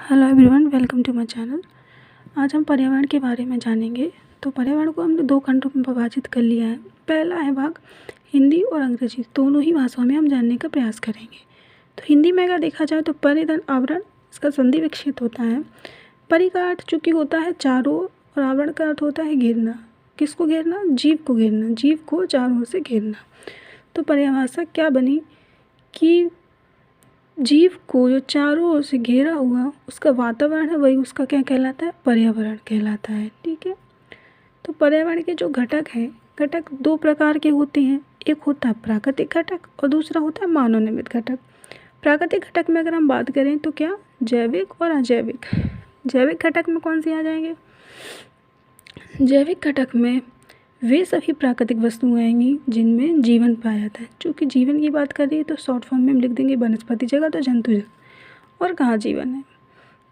Hello everyone, welcome to my channel. आज हम पर्यावरण के बारे में जानेंगे। तो पर्यावरण को हमने दो खंडों में विभाजित कर लिया है। पहला है भाग हिंदी और अंग्रेजी, दोनों ही भाषाओं में हम जानने का प्रयास करेंगे। तो हिंदी में अगर देखा जाए तो परिधन आवरण, इसका संधि विकसित होता है। परि का अर्थ चूँकि होता है चारों ओर और आवरण का अर्थ होता है घेरना। किसको घेरना? जीव को घेरना, जीव को चारों ओर से घेरना। तो परिभाषा क्या बनी कि जीव को जो चारों ओर से घेरा हुआ उसका वातावरण है, वही उसका क्या कहलाता है? पर्यावरण कहलाता है। ठीक है। तो पर्यावरण के जो घटक हैं, घटक दो प्रकार के होते हैं। एक होता है प्राकृतिक घटक और दूसरा होता है मानव निर्मित घटक। प्राकृतिक घटक में अगर हम बात करें तो क्या? जैविक और अजैविक। जैविक घटक में कौन से आ जाएंगे? जैविक घटक में वे सभी प्राकृतिक वस्तुएं आएंगी जिनमें जीवन पाया जाता है। चूँकि जीवन की बात कर रही है तो शॉर्ट फॉर्म में हम लिख देंगे वनस्पति जगत और जंतु जगत। और कहाँ जीवन है?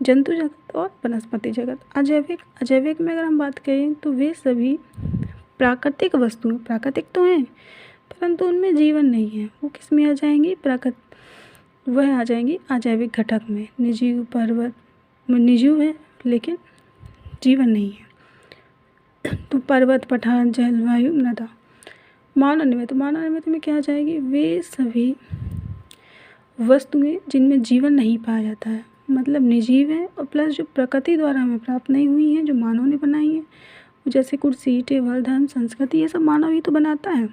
जंतु जगत और वनस्पति जगत। अजैविक में अगर हम बात करें तो वे सभी प्राकृतिक वस्तुएं, प्राकृतिक तो हैं परंतु उनमें जीवन नहीं है। वो किस में आ जाएंगी? वह आ जाएंगी अजैविक घटक में। निर्जीव पर्वत निर्जीव है लेकिन जीवन नहीं है। तो पर्वत, पठार, जलवायु, मृदा। मानव निर्मित में क्या आ जाएगी? वे सभी वस्तुएं जिनमें जीवन नहीं पाया जाता है, मतलब निर्जीव हैं और प्लस जो प्रकृति द्वारा हमें प्राप्त नहीं हुई हैं, जो मानव ने बनाई हैं, जैसे कुर्सी, टेबल, धर्म, संस्कृति, ये सब मानव ही तो बनाता है।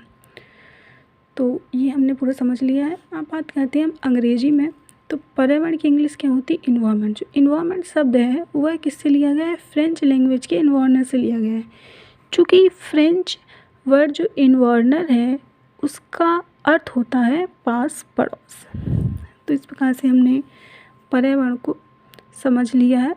तो ये हमने पूरा समझ लिया है। अब बात करते हैं हम अंग्रेजी में। तो पर्यावरण की इंग्लिश क्या होती है? इन्वायरमेंट। जो इन्वायरमेंट शब्द है वह किससे लिया गया है? फ्रेंच लैंग्वेज के इन्वायरनर से लिया गया है। चूँकि फ्रेंच वर्ड जो इन्वायरनर है उसका अर्थ होता है पास, पड़ोस। तो इस प्रकार से हमने पर्यावरण को समझ लिया है।